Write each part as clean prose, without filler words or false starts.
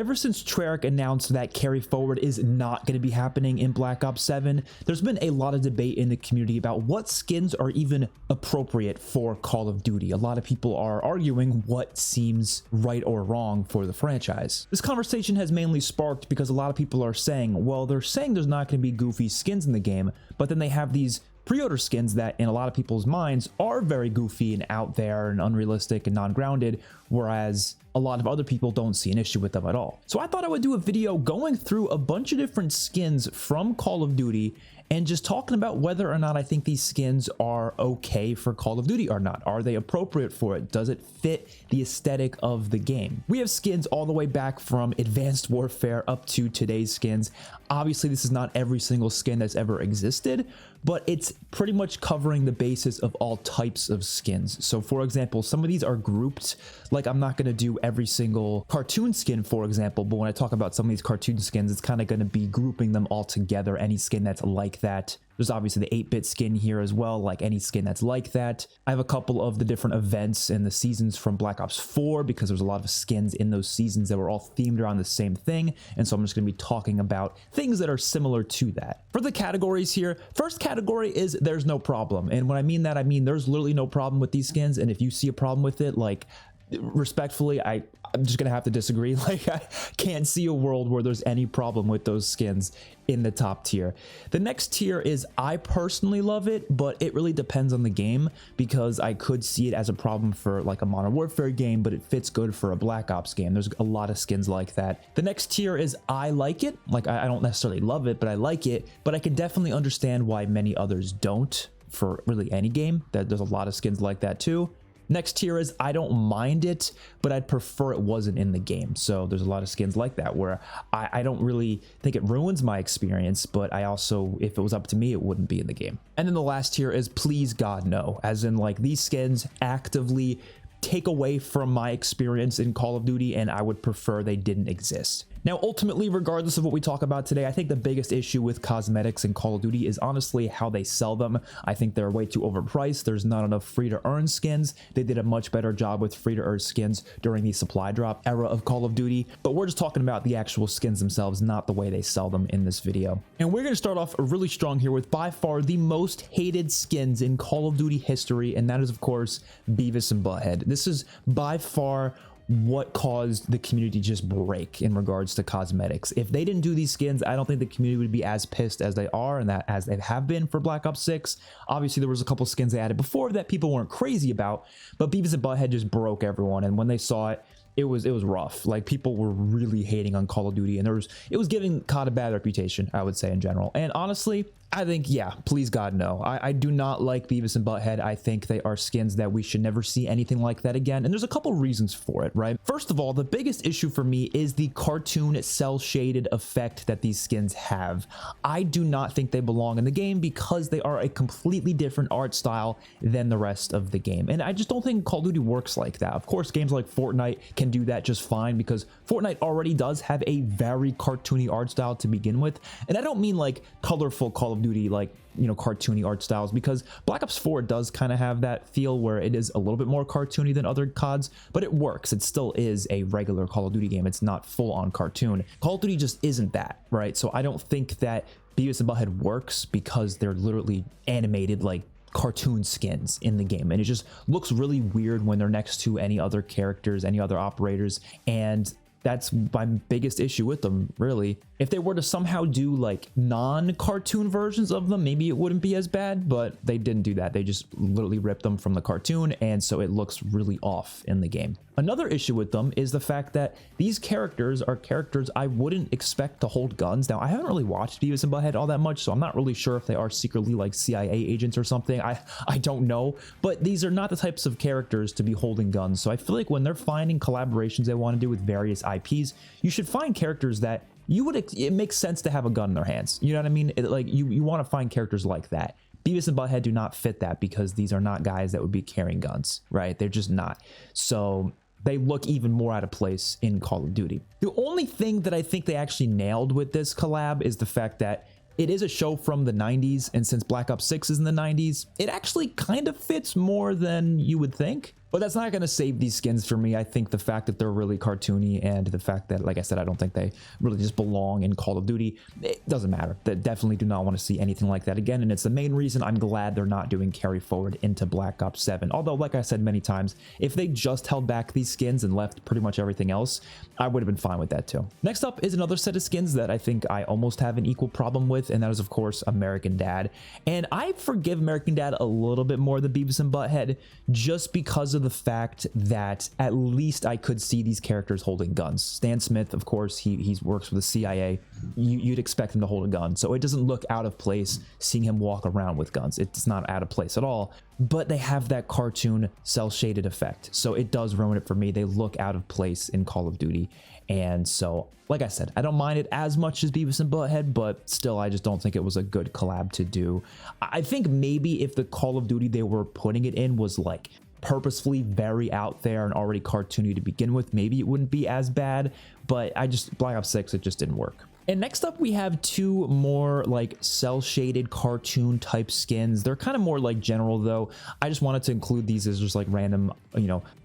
Ever since Treyarch announced that carry forward is not going to be happening in Black Ops 7, there's been a lot of debate in the community about what skins are even appropriate for Call of Duty. A lot of people are arguing what seems right or wrong for the franchise. This conversation has mainly sparked because a lot of people are saying, well, they're saying there's not going to be goofy skins in the game, but then they have these pre-order skins that in a lot of people's minds are very goofy and out there and unrealistic and non-grounded, whereas a lot of other people don't see an issue with them at all. So I thought I would do a video going through a bunch of different skins from Call of Duty and just talking about whether or not I think these skins are okay for Call of Duty or not. Are they appropriate for it? Does it fit the aesthetic of the game? We have skins all the way back from Advanced Warfare up to today's skins. Obviously, this is not every single skin that's ever existed, but it's pretty much covering the basis of all types of skins. So for example, some of these are grouped. Like, I'm not going to do every single cartoon skin, for example, but when I talk about some of these cartoon skins, it's kind of going to be grouping them all together. Any skin that's like that. There's obviously the 8-bit skin here as well, like any skin that's like that. I have a couple of the different events and the seasons from Black Ops 4 because there's a lot of skins in those seasons that were all themed around the same thing. And so I'm just going to be talking about things that are similar to that. For the categories here, first category is there's no problem. And when I mean that, I mean there's literally no problem with these skins. And if you see a problem with it, like, respectfully, I'm just gonna have to disagree. Like, I can't see a world where there's any problem with those skins in the top tier. The next tier is I personally love it, but it really depends on the game, because I could see it as a problem for like a Modern Warfare game, but it fits good for a Black Ops game. There's a lot of skins like that. The next tier is I like it. Like, I don't necessarily love it, but I like it, but I can definitely understand why many others don't for really any game. That there's a lot of skins like that too. Next tier is I don't mind it, but I'd prefer it wasn't in the game. So there's a lot of skins like that where I don't really think it ruins my experience, but I also, if it was up to me, it wouldn't be in the game. And then the last tier is please God no, as in like these skins actively take away from my experience in Call of Duty, and I would prefer they didn't exist. Now, ultimately, regardless of what we talk about today, I think the biggest issue with cosmetics in Call of Duty is honestly how they sell them. I think they're way too overpriced. There's not enough free-to-earn skins. They did a much better job with free-to-earn skins during the supply drop era of Call of Duty, but we're just talking about the actual skins themselves, not the way they sell them in this video. And we're going to start off really strong here with by far the most hated skins in Call of Duty history, and that is, of course, Beavis and Butthead. This is by far what caused the community to just break in regards to cosmetics. If they didn't do these skins, I don't think the community would be as pissed as they are and that as they have been for Black Ops 6. Obviously, there was a couple skins they added before that people weren't crazy about, but Beavis and Butthead just broke everyone. And when they saw it, it was rough. Like, people were really hating on Call of Duty, and it was giving COD a bad reputation, I would say, in general. And honestly, I think, yeah, please God no. I do not like Beavis and Butthead. I think they are skins that we should never see anything like that again. And there's a couple reasons for it, right? First of all, the biggest issue for me is the cartoon cell-shaded effect that these skins have. I do not think they belong in the game because they are a completely different art style than the rest of the game. And I just don't think Call of Duty works like that. Of course, games like Fortnite can do that just fine because Fortnite already does have a very cartoony art style to begin with. And I don't mean like colorful Call of Duty, like, you know, cartoony art styles, because Black Ops 4 does kind of have that feel where it is a little bit more cartoony than other CODs, but it works. It still is a regular Call of Duty game. It's not full on cartoon. Call of Duty just isn't that, right? So I don't think that Beavis and Butthead works because they're literally animated like cartoon skins in the game, and it just looks really weird when they're next to any other characters, any other operators, and that's my biggest issue with them, really. If they were to somehow do like non-cartoon versions of them, maybe it wouldn't be as bad, but they didn't do that. They just literally ripped them from the cartoon, and so it looks really off in the game. Another issue with them is the fact that these characters are characters I wouldn't expect to hold guns. Now, I haven't really watched Beavis and Butthead all that much, so I'm not really sure if they are secretly like CIA agents or something. I don't know, but these are not the types of characters to be holding guns. So I feel like when they're finding collaborations they want to do with various IPs, you should find characters that it makes sense to have a gun in their hands. You know what I mean? Like you want to find characters like that. Beavis and Butthead do not fit that because these are not guys that would be carrying guns, right? They're just not. So they look even more out of place in Call of Duty. The only thing that I think they actually nailed with this collab is the fact that it is a show from the 90s, and since Black Ops 6 is in the 90s, it actually kind of fits more than you would think. But that's not going to save these skins for me. I think the fact that they're really cartoony and the fact that, like I said, I don't think they really just belong in Call of Duty, it doesn't matter. They definitely do not want to see anything like that again. And it's the main reason I'm glad they're not doing carry forward into Black Ops 7. Although, like I said many times, if they just held back these skins and left pretty much everything else, I would have been fine with that too. Next up is another set of skins that I think I almost have an equal problem with, and that is, of course, American Dad. And I forgive American Dad a little bit more than Beavis and Butthead just because of the fact that at least I could see these characters holding guns. Stan Smith, of course, he works for the CIA. You'd expect him to hold a gun, so it doesn't look out of place seeing him walk around with guns. It's not out of place at all, but they have that cartoon cell shaded effect, so it does ruin it for me. They look out of place in Call of Duty, and so, like I said, I don't mind it as much as Beavis and Butthead, but still, I just don't think it was a good collab to do. I think maybe if the Call of Duty they were putting it in was like purposefully very out there and already cartoony to begin with, maybe it wouldn't be as bad, but Black Ops 6, it just didn't work. And next up, we have two more like cell shaded cartoon type skins. They're kind of more like general though. I just wanted to include these as just like random,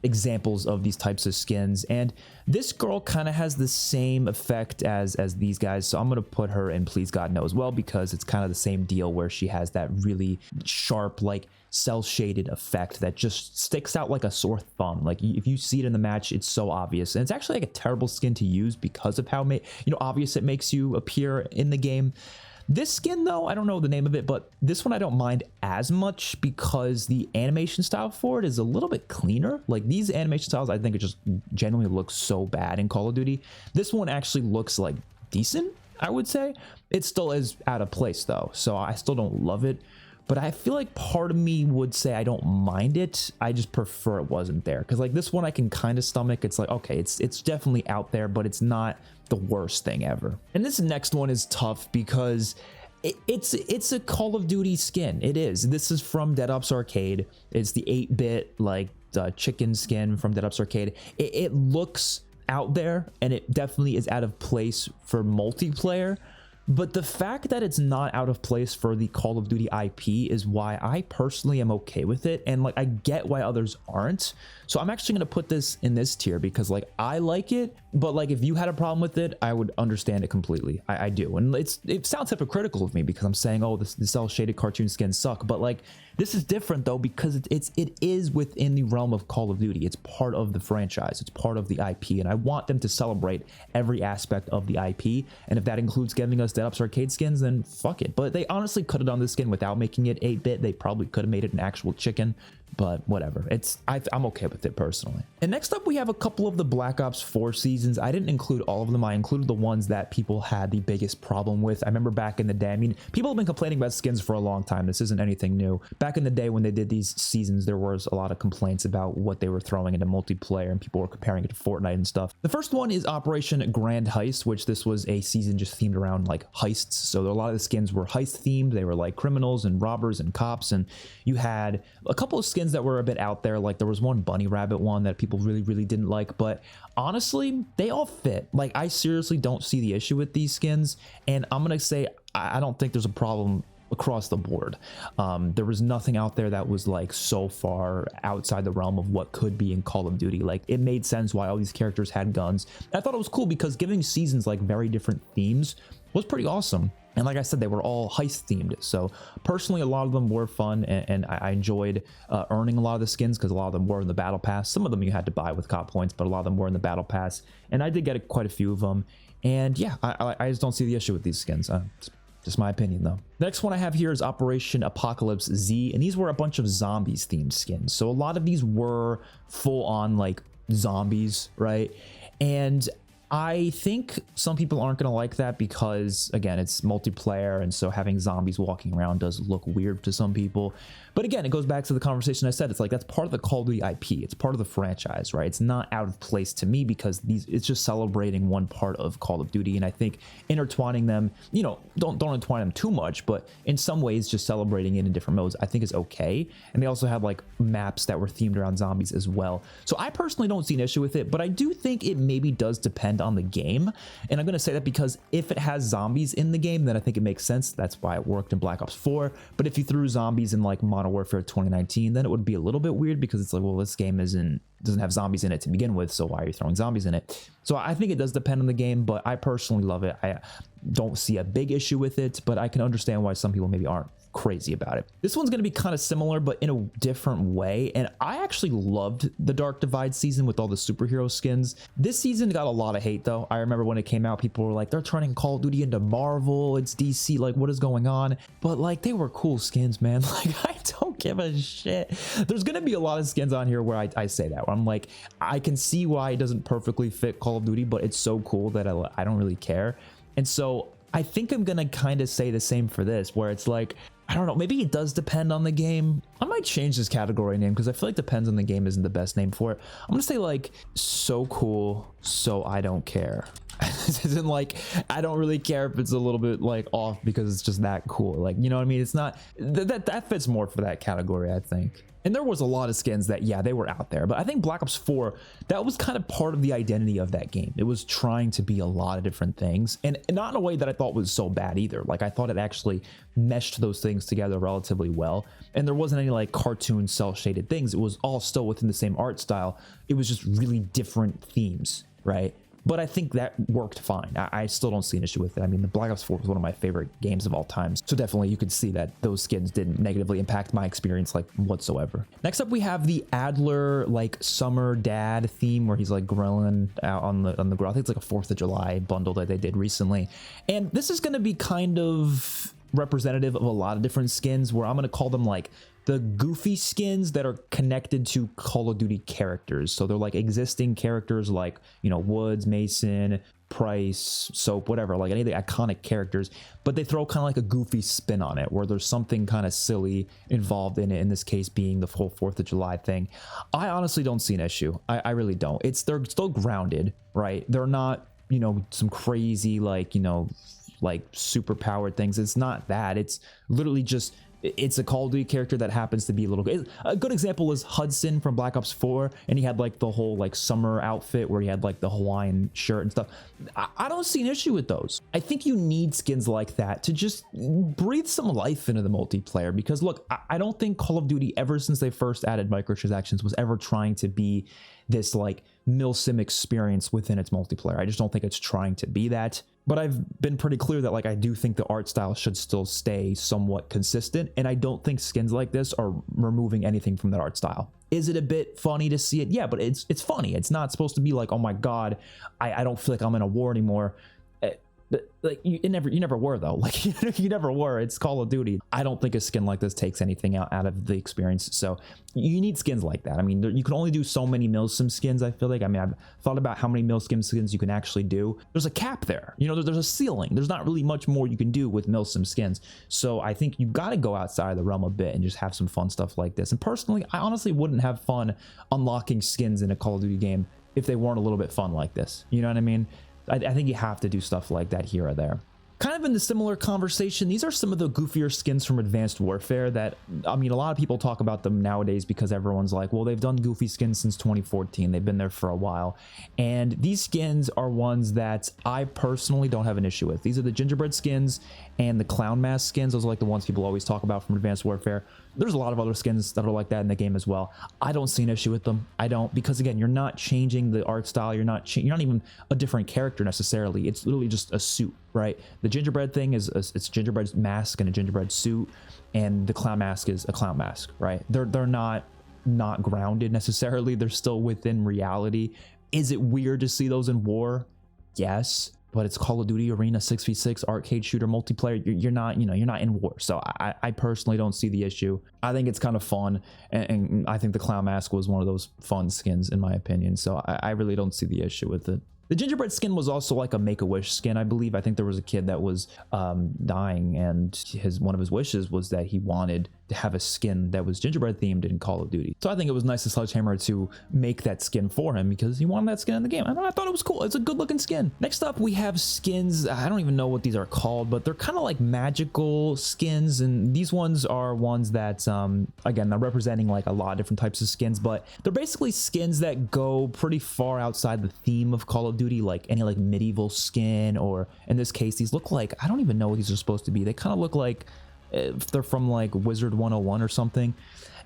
examples of these types of skins. And this girl kind of has the same effect as these guys. So I'm going to put her in Please God No as well, because it's kind of the same deal where she has that really sharp, like cell shaded effect that just sticks out like a sore thumb. Like if you see it in the match, it's so obvious, and it's actually like a terrible skin to use because of how obvious it makes you appear in the game. This skin though, I don't know the name of it, but this one I don't mind as much because the animation style for it is a little bit cleaner. Like these animation styles, I think it just genuinely looks so bad in Call of Duty. This one actually looks like decent, I would say. It still is out of place though, so I still don't love it. But I feel like part of me would say I don't mind it. I just prefer it wasn't there. Because like this one I can kind of stomach. It's like, okay, it's definitely out there, but it's not the worst thing ever. And this next one is tough because it's a Call of Duty skin. It is. This is from Dead Ops Arcade. It's the 8-bit like chicken skin from Dead Ops Arcade. It looks out there and it definitely is out of place for multiplayer. But the fact that it's not out of place for the Call of Duty IP is why I personally am okay with it. And like, I get why others aren't. So I'm actually going to put this in this tier because like, I like it, but like if you had a problem with it, I would understand it completely. I do. And it sounds hypocritical of me because I'm saying, oh, the cell shaded cartoon skins suck. But like, this is different though, because it is within the realm of Call of Duty. It's part of the franchise. It's part of the IP. And I want them to celebrate every aspect of the IP. And if that includes giving us Dead Ops Arcade skins, then fuck it. But they honestly could have done this skin without making it 8-bit. They probably could have made it an actual chicken. But whatever, I'm okay with it personally. And next up, we have a couple of the Black Ops 4 seasons. I didn't include all of them. I included the ones that people had the biggest problem with. I remember back in the day, I mean, people have been complaining about skins for a long time. This isn't anything new. Back in the day when they did these seasons, there was a lot of complaints about what they were throwing into multiplayer, and people were comparing it to Fortnite and stuff. The first one is Operation Grand Heist, which this was a season just themed around like heists. So a lot of the skins were heist themed. They were like criminals and robbers and cops, and you had a couple of skins that were a bit out there. Like there was one bunny rabbit one that people really didn't like, but honestly they all fit. Like I seriously don't see the issue with these skins, and I'm gonna say I don't think there's a problem across the board. There was nothing out there that was like so far outside the realm of what could be in Call of Duty. Like it made sense why all these characters had guns. I thought it was cool because giving seasons like very different themes was pretty awesome. And like I said, they were all heist themed. So personally, a lot of them were fun, and I enjoyed earning a lot of the skins because a lot of them were in the battle pass. Some of them you had to buy with cop points, but a lot of them were in the battle pass. And I did get quite a few of them. And yeah, I just don't see the issue with these skins. Just my opinion though. The next one I have here is Operation Apocalypse Z, and these were a bunch of zombies themed skins. So a lot of these were full on like zombies, right? And I think some people aren't going to like that because, again, it's multiplayer, and so having zombies walking around does look weird to some people. But again, it goes back to the conversation I said. It's like that's part of the Call of Duty IP. It's part of the franchise, right? It's not out of place to me because it's just celebrating one part of Call of Duty. And I think intertwining them, don't entwine them too much, but in some ways just celebrating it in different modes, I think is okay. And they also had like maps that were themed around zombies as well. So I personally don't see an issue with it, but I do think it maybe does depend depend on the game. And I'm going to say that because if it has zombies in the game, then I think it makes sense. That's why it worked in Black Ops 4. But if you threw zombies in like Modern Warfare 2019, then it would be a little bit weird, because it's like, well, this game doesn't have zombies in it to begin with, so why are you throwing zombies in it? So I think it does depend on the game, but I personally love it. I don't see a big issue with it, but I can understand why some people maybe aren't crazy about it. This one's going to be kind of similar, but in a different way. And I actually loved the Dark Divide season with all the superhero skins. This season got a lot of hate though. I remember when it came out, people were like, they're turning Call of Duty into Marvel, it's DC, like what is going on? But like, they were cool skins, man. Like, I don't give a shit. There's going to be a lot of skins on here where I say that, where I'm like, I can see why it doesn't perfectly fit Call of Duty, but it's so cool that I don't really care. And so I think I'm going to kind of say the same for this, where it's like, I don't know, maybe it does depend on the game. I might change this category name, because I feel like depends on the game isn't the best name for it. I'm gonna say like, so cool, so I don't care. As in, like, I don't really care if it's a little bit like off, because it's just that cool. Like, you know what I mean? It's not, that fits more for that category, I think. And there was a lot of skins that, yeah, they were out there, but I think Black Ops 4, that was kind of part of the identity of that game. It was trying to be a lot of different things, and not in a way that I thought was so bad either. Like, I thought it actually meshed those things together relatively well, and there wasn't any like cartoon cel-shaded things. It was all still within the same art style. It was just really different themes, right? But I think that worked fine. I still don't see an issue with it. I mean, the Black Ops 4 was one of my favorite games of all time. So definitely you could see that those skins didn't negatively impact my experience like whatsoever. Next up, we have the Adler like summer dad theme, where he's like grilling out on the grill. I think it's like a 4th of July bundle that they did recently. And this is going to be kind of representative of a lot of different skins, where I'm going to call them like the goofy skins that are connected to Call of Duty characters. So they're like existing characters like, you know, Woods, Mason, Price, Soap, whatever, like any of the iconic characters, but they throw kind of like a goofy spin on it, where there's something kind of silly involved in it, in this case being the whole 4th of July thing. I honestly don't see an issue. I really don't. They're still grounded, right? They're not, you know, some crazy like, you know, like super powered things. It's not that. It's literally just, it's a Call of Duty character that happens to be a good example is Hudson from Black Ops 4, and he had like the whole like summer outfit where he had like the Hawaiian shirt and stuff. I don't see an issue with those. I think you need skins like that to just breathe some life into the multiplayer, because look, I don't think Call of Duty, ever since they first added microtransactions, was ever trying to be this like milsim experience within its multiplayer. I just don't think it's trying to be that. But I've been pretty clear that like I do think the art style should still stay somewhat consistent, and I don't think skins like this are removing anything from that art style. Is it a bit funny to see it? Yeah, but it's funny. It's not supposed to be like, oh my god, I don't feel like I'm in a war anymore. But like you never were though. Like you never were. It's Call of Duty. I don't think a skin like this takes anything out of the experience. So you need skins like that. I mean, you can only do so many milsim skins, I feel like. I mean, I've thought about how many milsim skins you can actually do. There's a cap there. You know, there's a ceiling. There's not really much more you can do with milsim skins. So I think you got to go outside of the realm a bit and just have some fun stuff like this. And personally, I honestly wouldn't have fun unlocking skins in a Call of Duty game if they weren't a little bit fun like this. You know what I mean? I think you have to do stuff like that here or there. Kind of in the similar conversation, these are some of the goofier skins from Advanced Warfare that, I mean, a lot of people talk about them nowadays because everyone's like, well, they've done goofy skins since 2014. They've been there for a while. And these skins are ones that I personally don't have an issue with. These are the Gingerbread skins and the Clown Mask skins. Those are like the ones people always talk about from Advanced Warfare. There's a lot of other skins that are like that in the game as well. I don't see an issue with them. I don't, because again, you're not changing the art style. You're not even a different character necessarily. It's literally just a suit, right? The Gingerbread thing is it's Gingerbread's mask and a Gingerbread suit, and the Clown Mask is a clown mask, right? They're not grounded necessarily. They're still within reality. Is it weird to see those in war? Yes. But it's Call of Duty Arena 6v6 arcade shooter multiplayer. You're not in war. So I personally don't see the issue. I think it's kind of fun, and I think the Clown Mask was one of those fun skins in my opinion. So I really don't see the issue with it. The Gingerbread skin was also like a Make-A-Wish skin, I believe. I think there was a kid that was dying, and one of his wishes was that he wanted have a skin that was Gingerbread themed in Call of Duty. So I think it was nice of Sledgehammer to make that skin for him because he wanted that skin in the game. I thought it was cool. It's a good looking skin. Next up, we have skins. I don't even know what these are called, but they're kind of like magical skins. And these ones are ones that, again, they're representing like a lot of different types of skins, but they're basically skins that go pretty far outside the theme of Call of Duty, like any like medieval skin, or in this case, these look like, I don't even know what these are supposed to be. They kind of look like if they're from like Wizard 101 or something.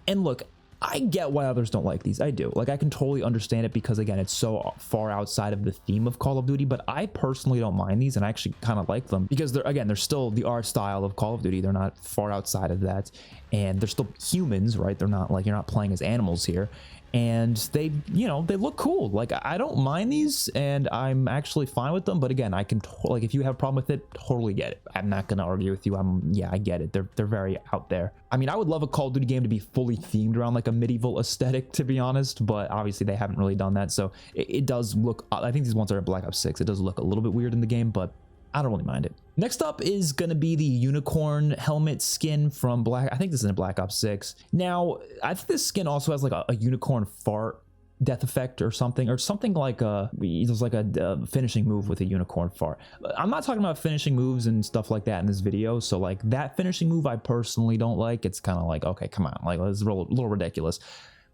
And look, I get why others don't like these. I do. Like, I can totally understand it because, again, it's so far outside of the theme of Call of Duty, but I personally don't mind these, and I actually kind of like them because they're still the art style of Call of Duty. They're not far outside of that, and they're still humans, right? They're not like, you're not playing as animals here. And they, you know, they look cool. Like, I don't mind these, and I'm actually fine with them. But again, I can, like, if you have a problem with it, totally get it. I'm not gonna argue with you. Yeah, I get it. They're very out there. I mean, I would love a Call of Duty game to be fully themed around like a medieval aesthetic, to be honest. But obviously, they haven't really done that. So it does look. I think these ones are in Black Ops 6. It does look a little bit weird in the game, but I don't really mind it. Next up is going to be the unicorn helmet skin from I think this is in Black Ops 6. Now, I think this skin also has like a unicorn fart death effect or something like there's like a finishing move with a unicorn fart. I'm not talking about finishing moves and stuff like that in this video. So like that finishing move, I personally don't like. It's kind of like, okay, come on, like it's a little ridiculous.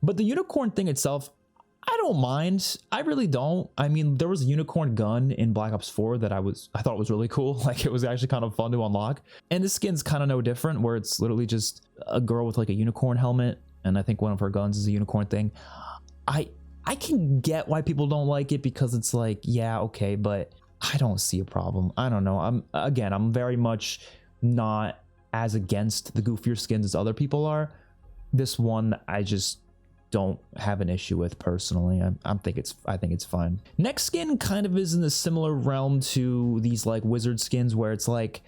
But the unicorn thing itself, I don't mind. I really don't. I mean, there was a unicorn gun in Black Ops 4 that I thought was really cool. Like, it was actually kind of fun to unlock. And this skin's kind of no different, where it's literally just a girl with like a unicorn helmet, and I think one of her guns is a unicorn thing. I can get why people don't like it because it's like, yeah, okay, but I don't see a problem. I don't know. I'm very much not as against the goofier skins as other people are. This one, I just don't have an issue with personally. I think it's fine. Next skin kind of is in a similar realm to these like wizard skins, where it's like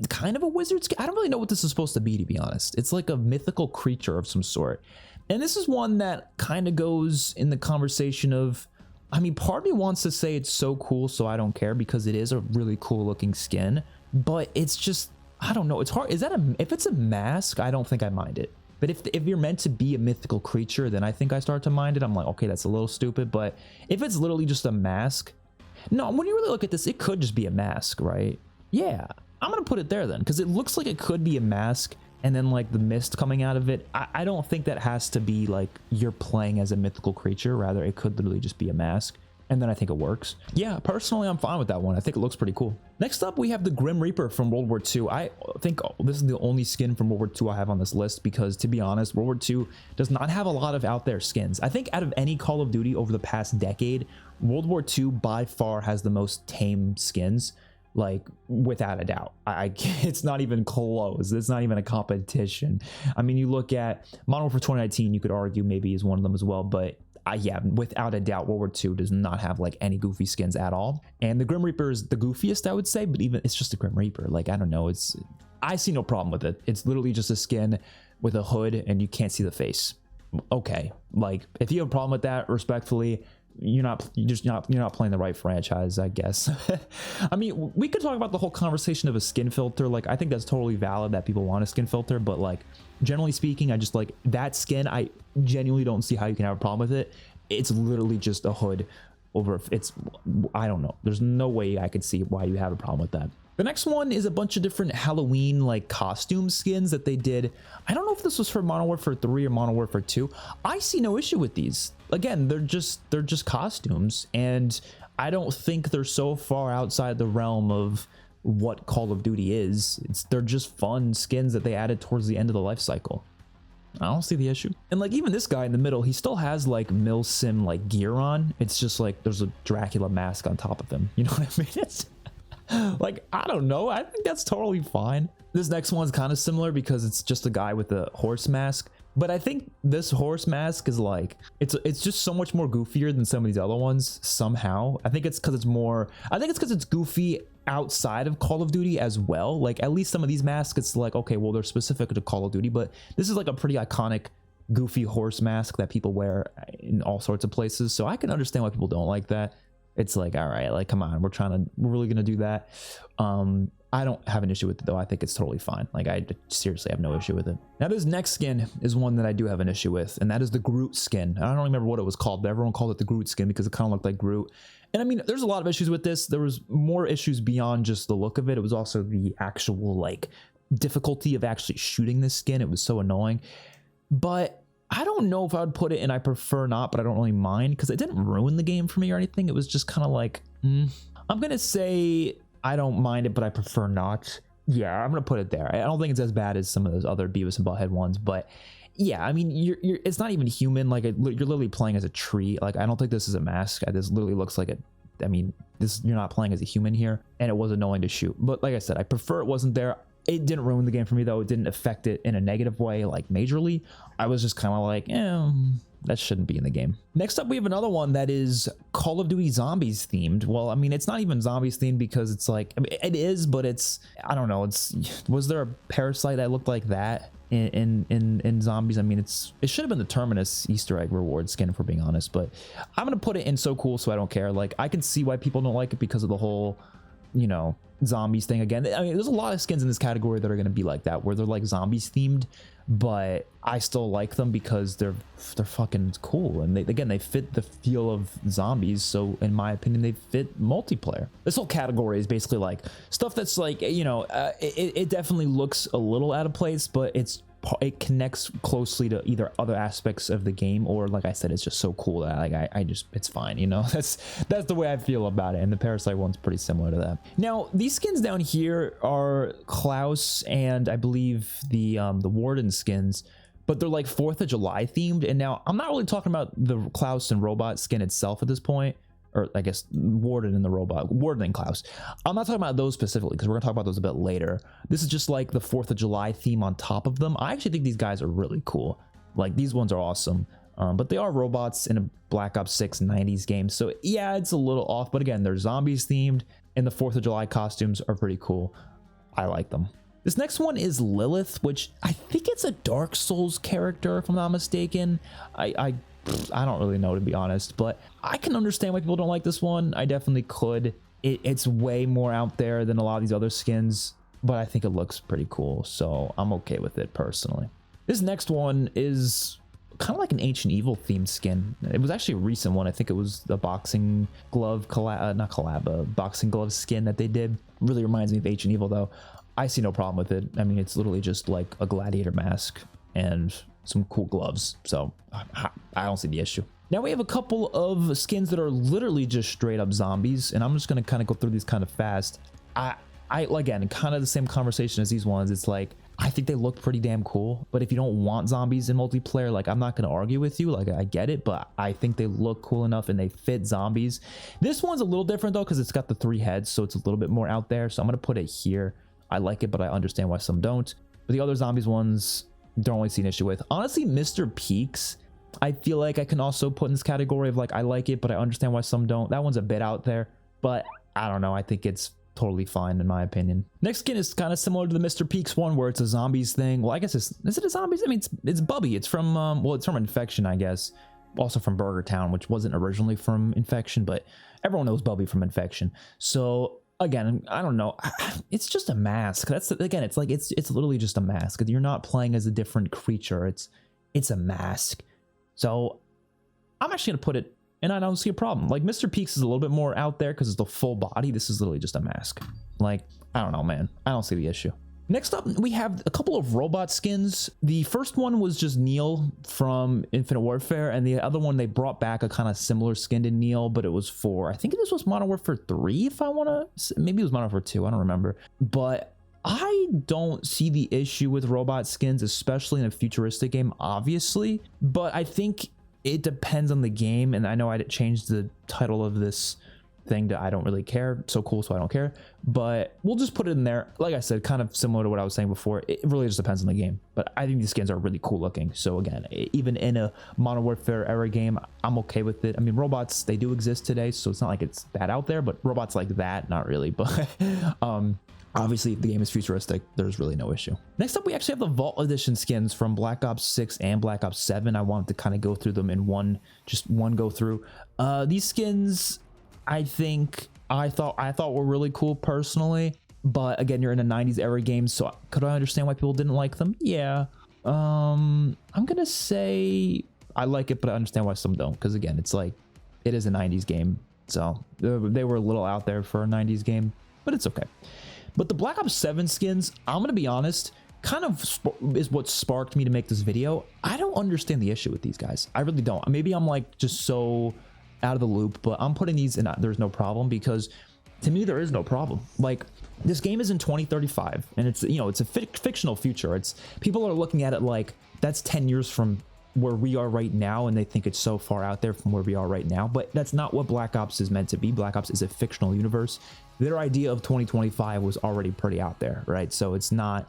kind of a wizard skin. I don't really know what this is supposed to be, to be honest. It's like a mythical creature of some sort, and this is one that kind of goes in the conversation of, I mean, part of me wants to say it's so cool, so I don't care, because it is a really cool looking skin, but it's just, I don't know. It's hard. If it's a mask, I don't think I mind it. But if you're meant to be a mythical creature, then I think I start to mind it. I'm like, okay, that's a little stupid. But if it's literally just a mask, no, when you really look at this, it could just be a mask, right? Yeah, I'm going to put it there then, because it looks like it could be a mask, and then like the mist coming out of it. I don't think that has to be like you're playing as a mythical creature. Rather, it could literally just be a mask. And then I think it works. Yeah, personally, I'm fine with that one. I think it looks pretty cool. Next up, we have the Grim Reaper from World War II. I think this is the only skin from World War II I have on this list because, to be honest, World War II does not have a lot of out there skins. I think out of any Call of Duty over the past decade, World War II by far has the most tame skins, like without a doubt. It's not even close. It's not even a competition. I mean, you look at Modern Warfare 2019, you could argue maybe is one of them as well, but yeah, without a doubt, World War II does not have like any goofy skins at all. And the Grim Reaper is the goofiest, I would say, but even it's just a Grim Reaper. Like, I don't know. I see no problem with it. It's literally just a skin with a hood and you can't see the face. Okay. Like, if you have a problem with that, respectfully, you're not playing the right franchise, I guess. I mean, we could talk about the whole conversation of a skin filter. Like, I think that's totally valid that people want a skin filter, but like, generally speaking, I just like that skin. I genuinely don't see how you can have a problem with it. It's literally just a hood over. I don't know. There's no way I could see why you have a problem with that. The next one is a bunch of different Halloween like costume skins that they did. I don't know if this was for Modern Warfare 3 or Modern Warfare 2. I see no issue with these. Again, they're just costumes, and I don't think they're so far outside the realm of what Call of Duty is. They're just fun skins that they added towards the end of the life cycle. I don't see the issue. And like even this guy in the middle, he still has like Milsim like gear on. It's just like there's a Dracula mask on top of him. You know what I mean? It's like, I don't know. I think that's totally fine. This next one's kind of similar because it's just a guy with a horse mask. But I think this horse mask is like, it's just so much more goofier than some of these other ones somehow. I think it's because it's goofy outside of Call of Duty as well. Like at least some of these masks, it's like, okay, well, they're specific to Call of Duty, but this is like a pretty iconic goofy horse mask that people wear in all sorts of places. So I can understand why people don't like that. It's like, all right, like, come on, we're really gonna do that. I don't have an issue with it though. I think it's totally fine. Like I seriously have no issue with it. Now this next skin is one that I do have an issue with, and that is the Groot skin. I don't remember what it was called, but everyone called it the Groot skin because it kind of looked like Groot. And I mean, there's a lot of issues with this. There was more issues beyond just the look of it. It was also the actual like difficulty of actually shooting this skin. It was so annoying. But I don't know if I would put it in I prefer not, but I don't really mind because it didn't ruin the game for me or anything. It was just kind of like, I'm gonna say I don't mind it, but I prefer not. Yeah, I'm gonna put it there. I don't think it's as bad as some of those other Beavis and Butthead ones, but yeah, I mean, it's not even human. Like you're literally playing as a tree. Like I don't think this is a mask. This literally looks like I mean, you're not playing as a human here, and it was annoying to shoot. But like I said, I prefer it wasn't there. It didn't ruin the game for me though. It didn't affect it in a negative way, like majorly. I was just kind of like, that shouldn't be in the game. Next up, we have another one that is Call of Duty Zombies themed. Well, I mean, it's not even zombies themed because it's like, I mean, it is, but it's, I don't know. Was there a parasite that looked like that in zombies? I mean, it should have been the Terminus Easter egg reward skin, if we're being honest, but I'm going to put it in so cool. So I don't care. Like I can see why people don't like it because of the whole, you know, zombies thing again. I mean, there's a lot of skins in this category that are going to be like that, where they're like zombies themed, but I still like them because they're fucking cool, and they fit the feel of zombies. So in my opinion, they fit multiplayer. This whole category is basically like stuff that's like, you know, it definitely looks a little out of place, but it connects closely to either other aspects of the game, or like I said, it's just so cool that like I just, it's fine, you know. That's the way I feel about it, and the Parasite one's pretty similar to that. Now these skins down here are Klaus and I believe the Warden skins, but they're like 4th of July themed. And now I'm not really talking about the Klaus and robot skin itself at this point, or I guess Warden and the robot, Warden and Klaus. I'm not talking about those specifically because we're gonna talk about those a bit later. This is just like the 4th of July theme on top of them. I actually think these guys are really cool. Like these ones are awesome, but they are robots in a Black Ops 6 90s game. So yeah, it's a little off, but again, they're zombies themed, and the 4th of July costumes are pretty cool. I like them. This next one is Lilith, which I think it's a Dark Souls character, if I'm not mistaken. I don't really know, to be honest, but I can understand why people don't like this one. I definitely could. It's way more out there than a lot of these other skins, but I think it looks pretty cool, so I'm okay with it personally. This next one is kind of like an Ancient Evil themed skin. It was actually a recent one. I think it was the boxing glove boxing glove skin that they did. Really reminds me of Ancient Evil though. I see no problem with it. I mean, it's literally just like a gladiator mask and some cool gloves, so I don't see the issue. Now we have a couple of skins that are literally just straight up zombies, and I'm just gonna kind of go through these kind of fast. I again, kind of the same conversation as these ones. It's like, I think they look pretty damn cool, but if you don't want zombies in multiplayer, like I'm not gonna argue with you. Like I get it, but I think they look cool enough and they fit zombies. This one's a little different though because it's got the 3 heads, so it's a little bit more out there. So I'm gonna put it here. I like it, but I understand why some don't. But the other zombies ones, don't really see an issue with. Honestly, Mr. Peaks, I feel like I can also put in this category of like, I like it, but I understand why some don't. That one's a bit out there, but I don't know. I think it's totally fine in my opinion. Next skin is kind of similar to the Mr. Peaks one where it's a zombies thing. Well, I guess is it a zombies? I mean, it's Bubby. It's from, well, it's from Infection, I guess. Also from Burger Town, which wasn't originally from Infection, but everyone knows Bubby from Infection. So again, I don't know. It's just a mask. That's again, it's like it's literally just a mask. You're not playing as a different creature. It's a mask. So I'm actually gonna put it, and I don't see a problem. Like Mr. Peaks is a little bit more out there because it's the full body. This is literally just a mask. Like, I don't know, man. I don't see the issue. Next up, we have a couple of robot skins. The first one was just Neil from Infinite Warfare, and the other one, they brought back a kind of similar skin to Neil, but it was for, I think this was Modern Warfare 3, if I want to, maybe it was Modern Warfare 2, I don't remember. But I don't see the issue with robot skins, especially in a futuristic game, obviously, but I think it depends on the game, and I know I changed the title of this thing to I don't really care, so cool so I don't care, but we'll just put it in there. Like I said, kind of similar to what I was saying before, it really just depends on the game, but I think these skins are really cool looking. So again, even in a Modern Warfare era game, I'm okay with it. I mean, robots, they do exist today, so it's not like it's that out there, but robots like that, not really. But obviously, if the game is futuristic, there's really no issue. Next up, we actually have the Vault Edition skins from Black Ops 6 and Black Ops 7. I wanted to kind of go through them in one go through. These skins, I thought were really cool personally. But again, you're in a 90s era game, so could I understand why people didn't like them? Yeah. I'm gonna say I like it, but I understand why some don't, because again, it's like it is a 90s game, so they were a little out there for a 90s game, but it's okay. But the Black Ops 7 skins, I'm gonna be honest, kind of is what sparked me to make this video. I don't understand the issue with these guys. I really don't. Maybe I'm like just so out of the loop, but I'm putting these in there's no problem, because to me there is no problem. Like, this game is in 2035, and it's, you know, it's a fictional future. It's, people are looking at it like that's 10 years from where we are right now, and they think it's so far out there from where we are right now, but that's not what Black Ops is meant to be. Black Ops is a fictional universe. Their idea of 2025 was already pretty out there, right? So it's not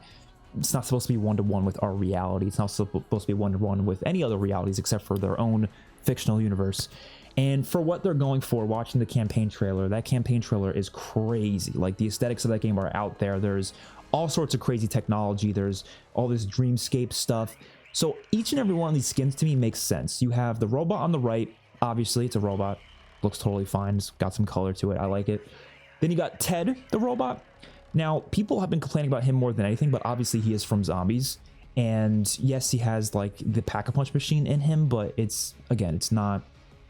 supposed to be one-to-one with our reality. It's not supposed to be one-to-one with any other realities except for their own fictional universe. And for what they're going for, watching the campaign trailer, that campaign trailer is crazy. Like, the aesthetics of that game are out there. There's all sorts of crazy technology. There's all this dreamscape stuff. So each and every one of these skins to me makes sense. You have the robot on the right. Obviously, it's a robot. Looks totally fine. It's got some color to it. I like it. Then you got Ted, the robot. Now, people have been complaining about him more than anything, but obviously he is from zombies. And yes, he has like the pack-a-punch machine in him, but it's, again, it's not...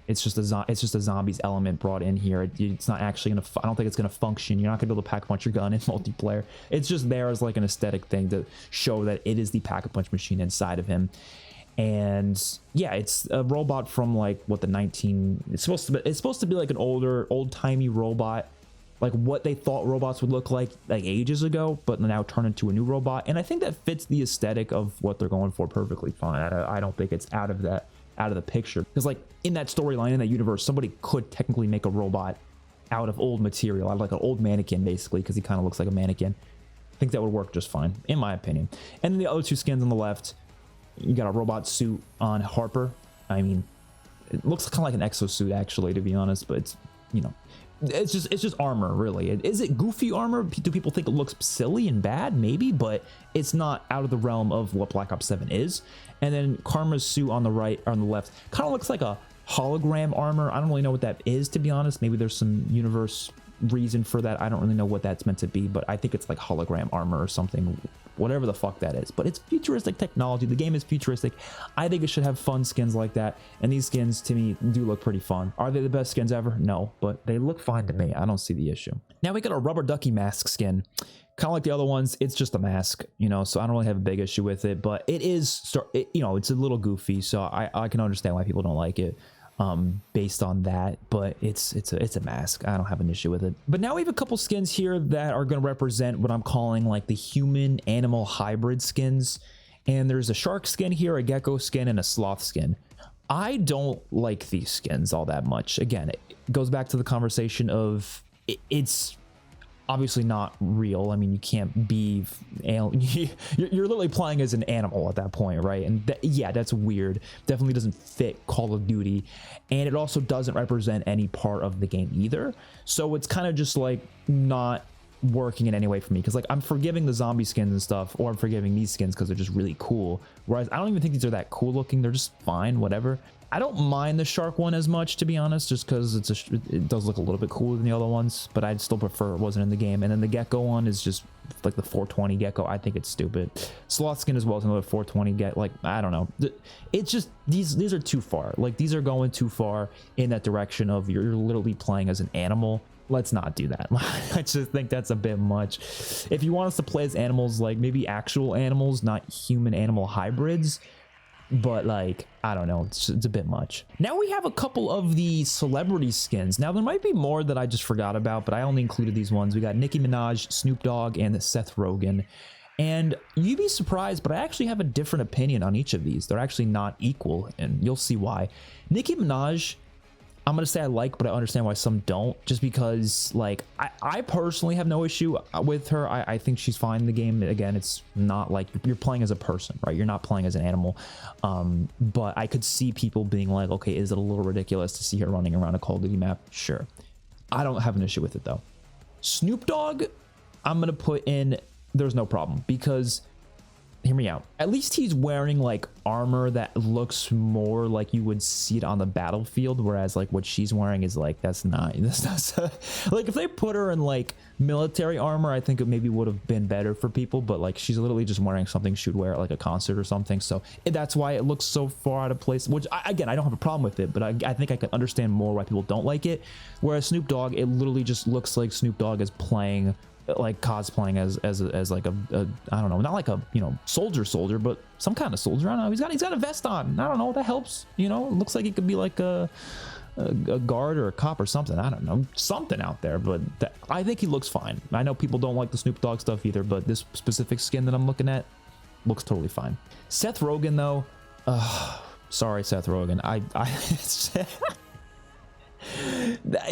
It's just a zombies element brought in here. It's not actually gonna. I don't think it's gonna function. You're not gonna be able to pack-a-punch your gun in multiplayer. It's just there as like an aesthetic thing to show that it is the pack-a-punch machine inside of him. And yeah, it's a robot from like what it's supposed to be like an old-timey robot, like what they thought robots would look like ages ago, but now turn into a new robot. And I think that fits the aesthetic of what they're going for perfectly fine. I don't think it's out of the picture, because like in that storyline, in that universe, somebody could technically make a robot out of old material, out of like an old mannequin, basically, because he kind of looks like a mannequin. I think that would work just fine, in my opinion. And then the other two skins on the left, you got a robot suit on Harper. I mean, it looks kind of like an exosuit, actually, to be honest, but it's, you know, it's just armor, really. Is it goofy armor? Do people think it looks silly and bad? Maybe, but it's not out of the realm of what Black Ops 7 is. And then Karma's suit on the right, or on the left, kind of looks like a hologram armor. I don't really know what that is, to be honest. Maybe there's some universe reason for that. I don't really know what that's meant to be, but I think it's like hologram armor or something, whatever the fuck that is. But it's futuristic technology. The game is futuristic. I think it should have fun skins like that, and these skins to me do look pretty fun. Are they the best skins ever? No, but they look fine to me. I don't see the issue. Now we got a rubber ducky mask skin. Kind of like the other ones, it's just a mask, you know, so I don't really have a big issue with it, but it is, you know, it's a little goofy, so I can understand why people don't like it based on that, but it's a mask. I don't have an issue with it. But now we have a couple skins here that are going to represent what I'm calling like the human animal hybrid skins, and there's a shark skin here, a gecko skin, and a sloth skin. I don't like these skins all that much. Again, it goes back to the conversation of it's obviously not real. I mean, you can't be you're literally playing as an animal at that point, right? And yeah, that's weird. Definitely doesn't fit Call of Duty, and it also doesn't represent any part of the game either. So it's kind of just like not working in any way for me, because like I'm forgiving the zombie skins and stuff, or I'm forgiving these skins because they're just really cool, whereas I don't even think these are that cool looking. They're just fine, whatever. I don't mind the shark one as much, to be honest, just because it does look a little bit cooler than the other ones, but I'd still prefer it wasn't in the game. And then the gecko one is just like the 420 gecko. I think it's stupid. Sloth skin as well is another 420 get. Like, I don't know. It's just these are too far. Like, these are going too far in that direction of you're literally playing as an animal. Let's not do that. I just think that's a bit much. If you want us to play as animals, like maybe actual animals, not human animal hybrids, but like, I don't know, it's a bit much. Now we have a couple of the celebrity skins. Now there might be more that I just forgot about, but I only included these ones. We got Nicki Minaj, Snoop Dogg, and Seth Rogen. And you'd be surprised, but I actually have a different opinion on each of these. They're actually not equal, and you'll see why. Nicki Minaj, I'm gonna say I like, but I understand why some don't, just because like I personally have no issue with her. I think she's fine in the game. Again, it's not like you're playing as a person, right? You're not playing as an animal. But I could see people being like, okay, is it a little ridiculous to see her running around a Call of Duty map? Sure. I don't have an issue with it though. Snoop Dogg, I'm gonna put in, there's no problem, because hear me out. At least he's wearing like armor that looks more like you would see it on the battlefield, whereas like what she's wearing is like that's not like if they put her in like military armor, I think it maybe would have been better for people, but like she's literally just wearing something she'd wear at like a concert or something, so that's why it looks so far out of place, which again, I don't have a problem with it, but I think I can understand more why people don't like it. Whereas Snoop Dogg, it literally just looks like Snoop Dogg is playing, like cosplaying as like a I don't know, not like a, you know, soldier, but some kind of soldier. I don't know. He's got a vest on. I don't know. That helps. You know, it looks like it could be like a guard or a cop or something. I don't know, something out there. But I think he looks fine. I know people don't like the Snoop Dogg stuff either, but this specific skin that I'm looking at looks totally fine. Seth Rogen though, sorry Seth Rogen.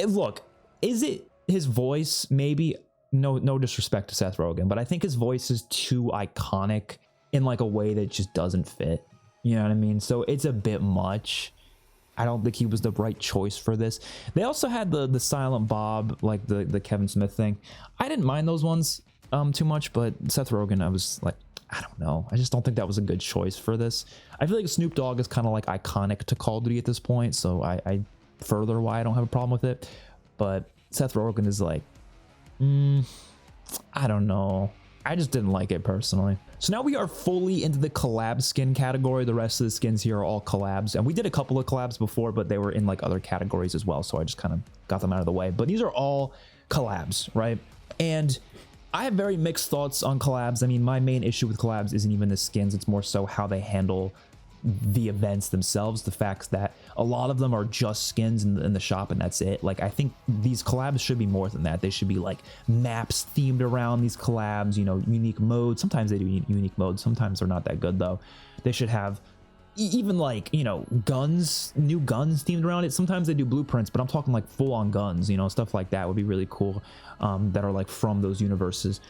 Look, is it his voice? Maybe. No disrespect to Seth Rogen, but I think his voice is too iconic in like a way that just doesn't fit. You know what I mean? So it's a bit much. I don't think he was the right choice for this. They also had the Silent Bob, like the Kevin Smith thing. I didn't mind those ones too much, but Seth Rogen, I was like, I don't know. I just don't think that was a good choice for this. I feel like Snoop Dogg is kind of like iconic to Call of Duty at this point, so I further why I don't have a problem with it. But Seth Rogen is like, I don't know. I just didn't like it personally. So now we are fully into the collab skin category. The rest of the skins here are all collabs, and we did a couple of collabs before, but they were in like other categories as well, so I just kind of got them out of the way. But these are all collabs, right? And I have very mixed thoughts on collabs. I mean, my main issue with collabs isn't even the skins, it's more so how they handle the events themselves, the fact that a lot of them are just skins in the shop and that's it. Like, I think these collabs should be more than that. They should be like maps themed around these collabs, you know, unique modes. Sometimes they do unique modes, sometimes they're not that good though. They should have even like, you know, guns, new guns themed around it. Sometimes they do blueprints, but I'm talking like full-on guns, you know, stuff like that would be really cool, that are like from those universes.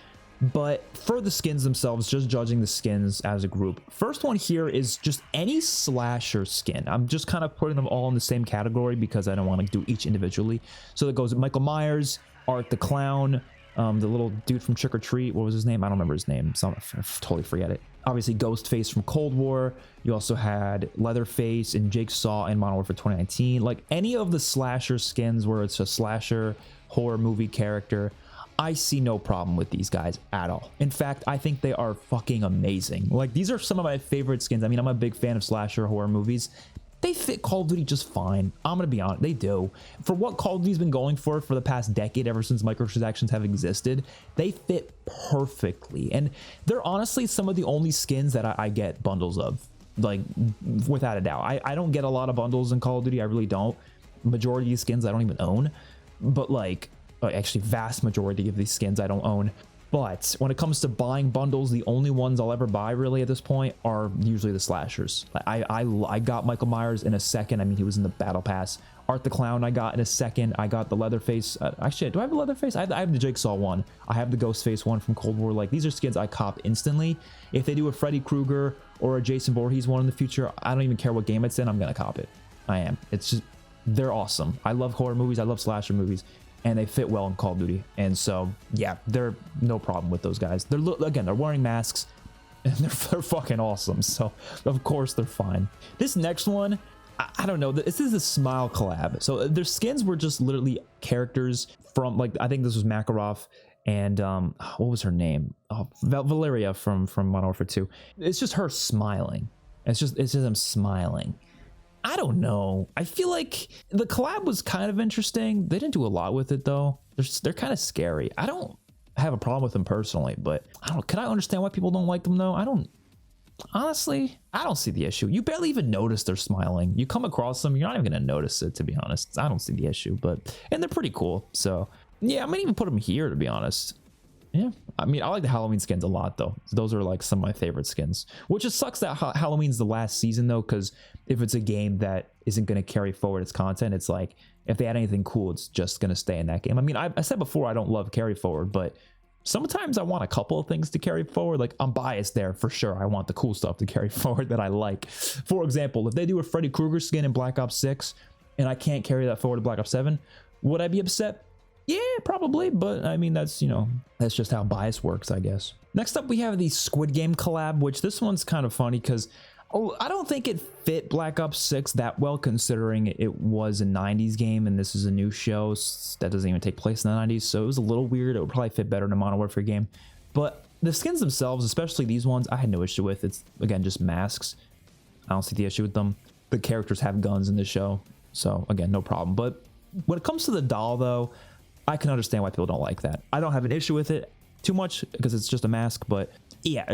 But for the skins themselves, just judging the skins as a group, first one here is just any slasher skin. I'm just kind of putting them all in the same category because I don't want to do each individually. So that goes Michael Myers, Art the Clown, the little dude from Trick or Treat. What was his name? I don't remember his name, so I totally forget it. Obviously Ghostface from Cold War. You also had Leatherface and Jigsaw in Modern Warfare 2019. Like any of the slasher skins where it's a slasher horror movie character, I see no problem with these guys at all. In fact, I think they are fucking amazing. Like, these are some of my favorite skins. I mean, I'm a big fan of slasher horror movies. They fit Call of Duty just fine. I'm gonna be honest, they do. For what Call of Duty's been going for the past decade, ever since microtransactions have existed, they fit perfectly. And they're honestly some of the only skins that I get bundles of, like, without a doubt. I don't get a lot of bundles in Call of Duty, I really don't. Majority of these skins I don't even own, but like, actually vast majority of these skins I don't own. But when it comes to buying bundles, the only ones I'll ever buy really at this point are usually the slashers. I got Michael Myers in a second. I mean, he was in the battle pass. Art the Clown I got in a second. I got the Leatherface. Actually, do I have a Leatherface? I have the Jigsaw one. I have the Ghostface one from Cold War. Like, these are skins I cop instantly. If they do a Freddy Krueger or a Jason Voorhees one in the future, I don't even care what game it's in. I'm gonna cop it. I am. It's just, they're awesome. I love horror movies. I love slasher movies. And they fit well in Call of Duty. And so, yeah, they're no problem with those guys. Again, they're wearing masks and they're fucking awesome. So, of course, they're fine. This next one, I don't know. This is a Smile collab. So their skins were just literally characters from, like, I think this was Makarov and what was her name? Oh, Valeria from Modern Warfare 2. It's just her smiling. It's just them smiling. I don't know. I feel like the collab was kind of interesting. They didn't do a lot with it though. They're kind of scary. I don't have a problem with them personally, but I don't. Can I understand why people don't like them though? Honestly, I don't see the issue. You barely even notice they're smiling. You come across them, you're not even gonna notice it, to be honest. I don't see the issue, and they're pretty cool. So yeah, I might even put them here, to be honest. Yeah, I mean, I like the Halloween skins a lot though. Those are like some of my favorite skins, which just sucks that Halloween's the last season though, because if it's a game that isn't going to carry forward its content, it's like, if they add anything cool, it's just going to stay in that game. I mean, I said before, I don't love carry forward, but sometimes I want a couple of things to carry forward. Like, I'm biased there for sure. I want the cool stuff to carry forward that I like. For example, if they do a Freddy Krueger skin in Black Ops 6 and I can't carry that forward to Black Ops 7, would I be upset? Yeah, probably, but I mean, that's, you know, that's just how bias works, I guess. Next up, we have the Squid Game collab, which this one's kind of funny because I don't think it fit Black Ops 6 that well, considering it was a 90s game and this is a new show that doesn't even take place in the 90s, so it was a little weird. It would probably fit better in a Modern Warfare game. But the skins themselves, especially these ones, I had no issue with. It's, again, just masks. I don't see the issue with them. The characters have guns in this show, so again, no problem. But when it comes to the doll, though, I can understand why people don't like that. I don't have an issue with it too much because it's just a mask, but yeah,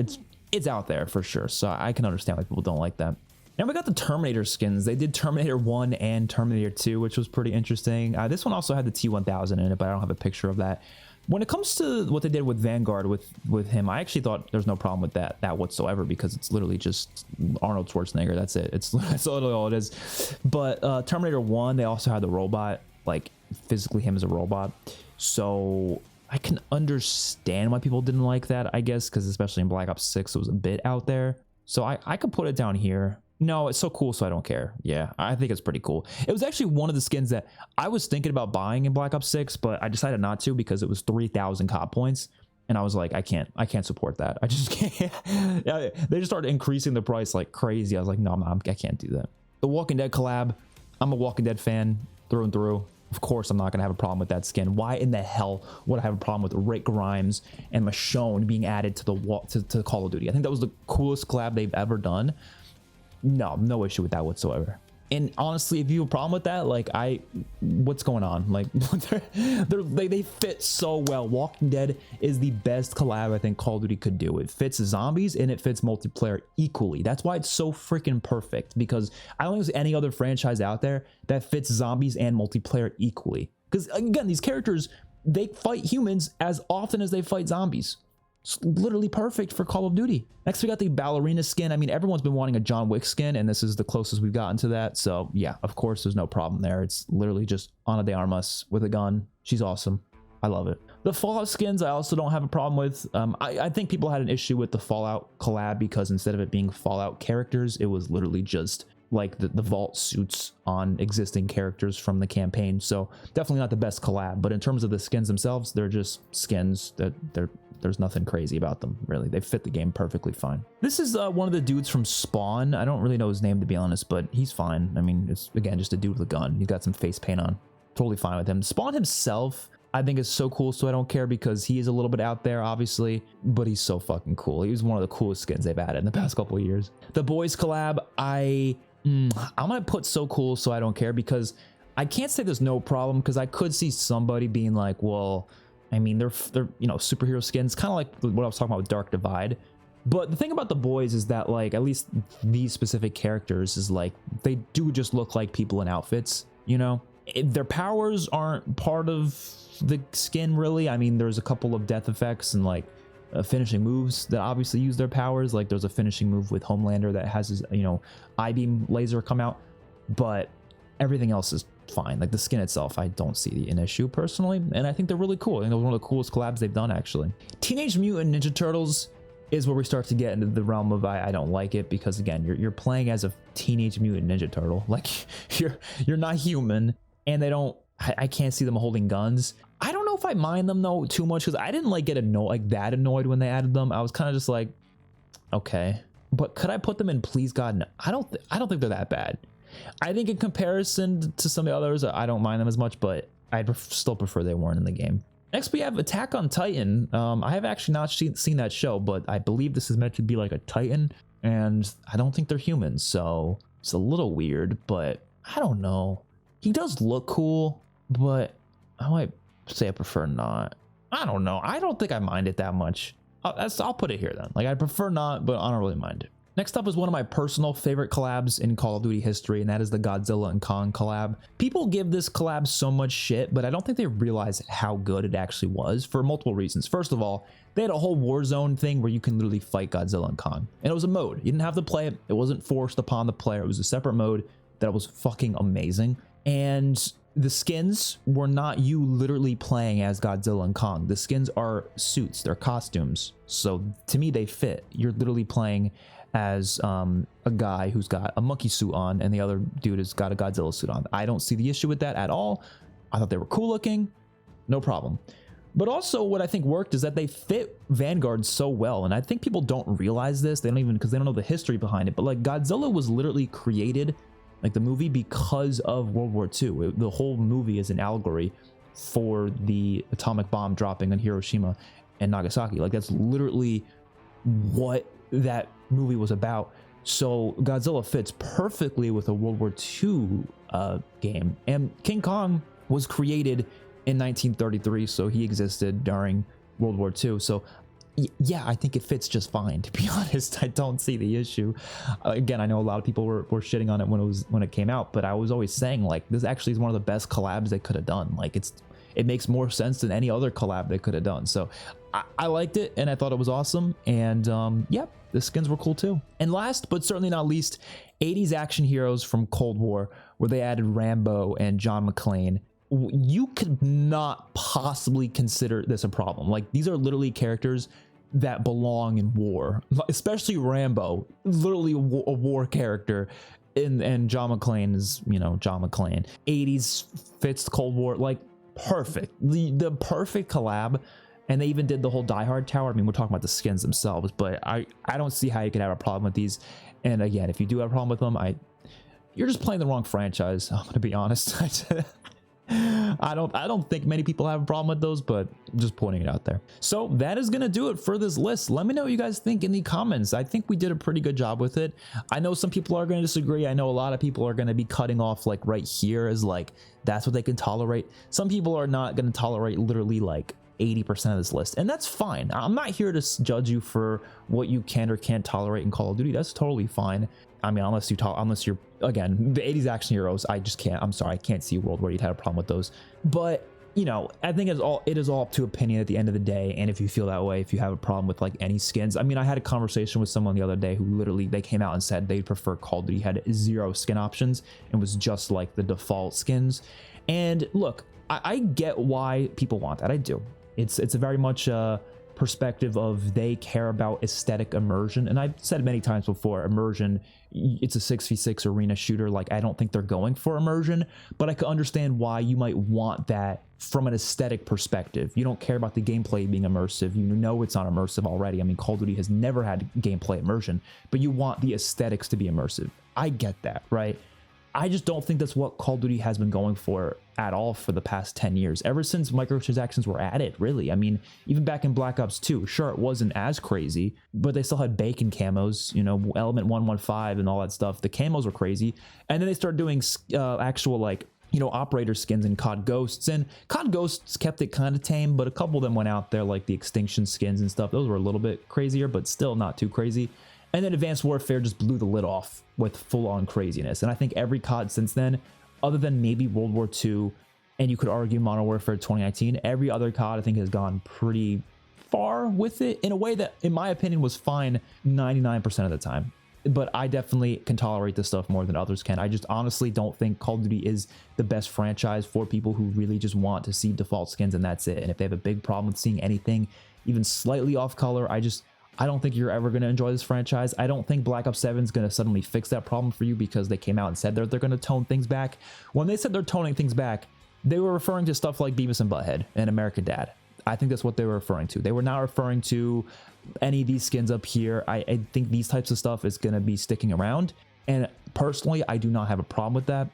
it's out there for sure, so I can understand why people don't like that. Now we got the Terminator skins. They did Terminator 1 and Terminator 2, which was pretty interesting. This one also had the T-1000 in it, but I don't have a picture of that. When it comes to what they did with Vanguard with him, I actually thought there's no problem with that whatsoever, because it's literally just Arnold Schwarzenegger. That's it. That's literally all it is. But Terminator 1, they also had the robot, like physically him as a robot. So I can understand why people didn't like that, I guess, because especially in Black Ops 6, it was a bit out there. So I could put it down here. No, it's so cool, so I don't care. Yeah, I think it's pretty cool. It was actually one of the skins that I was thinking about buying in Black Ops 6, but I decided not to because it was 3,000 COD points. And I was like, I can't support that. I just can't. Yeah, they just started increasing the price like crazy. I was like, no, I can't do that. The Walking Dead collab. I'm a Walking Dead fan through and through. Of course, I'm not going to have a problem with that skin. Why in the hell would I have a problem with Rick Grimes and Michonne being added to the Call of Duty? I think that was the coolest collab they've ever done. No issue with that whatsoever. And honestly, if you have a problem with that, like, what's going on? Like, they fit so well. Walking Dead is the best collab I think Call of Duty could do. It fits zombies and it fits multiplayer equally. That's why it's so freaking perfect, because I don't think there's any other franchise out there that fits zombies and multiplayer equally. Because again, these characters, they fight humans as often as they fight zombies. It's literally perfect for Call of Duty. Next, we got the ballerina skin. I mean, everyone's been wanting a John Wick skin, and this is the closest we've gotten to that. So yeah, of course, there's no problem there. It's literally just Ana de Armas with a gun. She's awesome. I love it. The Fallout skins, I also don't have a problem with. I think people had an issue with the Fallout collab because instead of it being Fallout characters, it was literally just like the vault suits on existing characters from the campaign. So definitely not the best collab. But in terms of the skins themselves, they're just skins. There's nothing crazy about them, really. They fit the game perfectly fine. This is one of the dudes from Spawn. I don't really know his name, to be honest, but he's fine. I mean, it's, again, just a dude with a gun. He's got some face paint on. Totally fine with him. Spawn himself, I think, is so cool, so I don't care, because he is a little bit out there, obviously, but he's so fucking cool. He was one of the coolest skins they've added in the past couple of years. The Boys collab, I'm gonna put so cool, so I don't care, because I can't say there's no problem, because I could see somebody being like, well, I mean, they're you know, superhero skins, kind of like what I was talking about with Dark Divide. But the thing about the Boys is that, like, at least these specific characters is like, they do just look like people in outfits, you know? Their powers aren't part of the skin, really. I mean, there's a couple of death effects and like finishing moves that obviously use their powers. Like there's a finishing move with Homelander that has his, you know, I-beam laser come out, but everything else is fine. Like the skin itself, I don't see an issue personally, and I think they're really cool. I think they're one of the coolest collabs they've done, actually. Teenage Mutant Ninja Turtles is where we start to get into the realm of I don't like it, because again, you're playing as a Teenage Mutant Ninja Turtle. Like you're not human, and they don't. I can't see them holding guns. I don't know if I mind them though too much, because I didn't like get that annoyed when they added them. I was kind of just like, okay, but could I put them in? Please God, no. I don't think they're that bad. I think in comparison to some of the others, I don't mind them as much, but I'd still prefer they weren't in the game. Next, we have Attack on Titan. I have actually not seen that show, but I believe this is meant to be like a Titan, and I don't think they're humans, so it's a little weird, but I don't know. He does look cool, but I might say I prefer not. I don't know. I don't think I mind it that much. I'll put it here then. Like, I prefer not, but I don't really mind it. Next up is one of my personal favorite collabs in Call of Duty history, and that is the Godzilla and Kong collab. People give this collab so much shit, but I don't think they realize how good it actually was for multiple reasons. First of all, they had a whole Warzone thing where you can literally fight Godzilla and Kong, and it was a mode. You didn't have to play it. It wasn't forced upon the player. It was a separate mode that was fucking amazing. And the skins were not you literally playing as Godzilla and Kong. The skins are suits. They're costumes. So to me, they fit. You're literally playing as a guy who's got a monkey suit on, and the other dude has got a Godzilla suit on. I don't see the issue with that at all. I thought they were cool looking. no problem. But also what I think worked is that they fit Vanguard so well. And I think people don't realize this. They don't even, because they don't know the history behind it. But like Godzilla was literally created, like the movie, because of World War II. The whole movie is an allegory for the atomic bomb dropping on Hiroshima and Nagasaki. Like that's literally what that movie was about. So Godzilla fits perfectly with a World War II game. And King Kong was created in 1933, so he existed during World War II. So yeah, I think it fits just fine, to be honest. I don't see the issue. Again, I know a lot of people were shitting on it when it came out, but I was always saying like this actually is one of the best collabs they could have done. Like it makes more sense than any other collab they could have done. So I liked it and I thought it was awesome. And yeah, the skins were cool too. And last but certainly not least, 80s action heroes from Cold War, where they added Rambo and John McClane. You could not possibly consider this a problem. Like these are literally characters that belong in war, especially Rambo, literally a war character. And John McClane is, you know, John McClane. 80s fits Cold War, like perfect, the perfect collab. And they even did the whole Die Hard tower. I mean, we're talking about the skins themselves, but I don't see how you could have a problem with these. And again, if you do have a problem with them, you're just playing the wrong franchise. I'm gonna be honest. I don't think many people have a problem with those, but just pointing it out there. So that is gonna do it for this list. Let me know what you guys think in the comments. I think we did a pretty good job with it. I know some people are gonna disagree. I know a lot of people are gonna be cutting off like right here as like that's what they can tolerate. Some people are not gonna tolerate literally like 80% of this list, and that's fine. I'm not here to judge you for what you can or can't tolerate in Call of Duty. That's totally fine. I mean, unless you're, again, the 80s action heroes, I just can't. I'm sorry, I can't see a world where you'd have a problem with those. But you know, I think it is all up to opinion at the end of the day. And if you feel that way, if you have a problem with like any skins, I mean, I had a conversation with someone the other day who literally, they came out and said they prefer Call of Duty had 0 skin options and was just like the default skins. And look, I get why people want that. I do. It's a very much a perspective of they care about aesthetic immersion. And I've said many times before, immersion, it's a 6v6 arena shooter. Like, I don't think they're going for immersion, but I could understand why you might want that from an aesthetic perspective. You don't care about the gameplay being immersive. You know it's not immersive already. I mean, Call of Duty has never had gameplay immersion, but you want the aesthetics to be immersive. I get that, right? I just don't think that's what Call of Duty has been going for at all for the past 10 years, ever since microtransactions were added, really. I mean, even back in Black Ops 2, sure, it wasn't as crazy, but they still had bacon camos, you know, Element 115 and all that stuff. The camos were crazy. And then they started doing actual, like, you know, operator skins and COD Ghosts. And COD Ghosts kept it kind of tame, but a couple of them went out there, like the Extinction skins and stuff. Those were a little bit crazier, but still not too crazy. And then Advanced Warfare just blew the lid off with full-on craziness. And I think every COD since then, other than maybe World War II, and you could argue Modern Warfare 2019, every other COD I think has gone pretty far with it in a way that, in my opinion, was fine 99% of the time. But I definitely can tolerate this stuff more than others can. I just honestly don't think Call of Duty is the best franchise for people who really just want to see default skins and that's it. And if they have a big problem with seeing anything even slightly off color, I don't think you're ever going to enjoy this franchise. I don't think Black Ops 7 is going to suddenly fix that problem for you because they came out and said they're going to tone things back. When they said they're toning things back, they were referring to stuff like Beavis and Butthead and American Dad. I think that's what they were referring to. They were not referring to any of these skins up here. I think these types of stuff is going to be sticking around. And personally, I do not have a problem with that.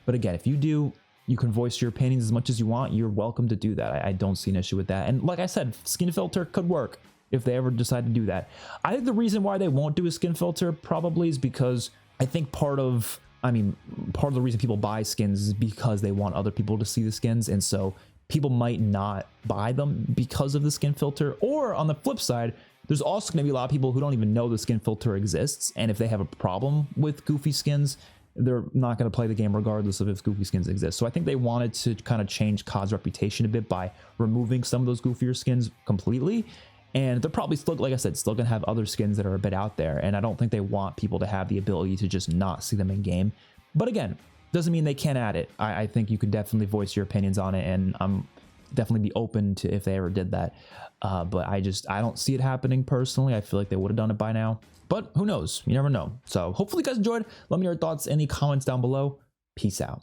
But again, if you do, you can voice your opinions as much as you want. You're welcome to do that. I don't see an issue with that. And like I said, skin filter could work if they ever decide to do that. I think the reason why they won't do a skin filter probably is because I think part of the reason people buy skins is because they want other people to see the skins. And so people might not buy them because of the skin filter. Or on the flip side, there's also going to be a lot of people who don't even know the skin filter exists. And if they have a problem with goofy skins, they're not going to play the game regardless of if goofy skins exist. So I think they wanted to kind of change COD's reputation a bit by removing some of those goofier skins completely. And they're probably still, like I said, still going to have other skins that are a bit out there. And I don't think they want people to have the ability to just not see them in game. But again, doesn't mean they can't add it. I think you could definitely voice your opinions on it. And I'm definitely be open to if they ever did that. But I don't see it happening personally. I feel like they would have done it by now. But who knows? You never know. So hopefully you guys enjoyed. Let me know your thoughts, any comments down below. Peace out.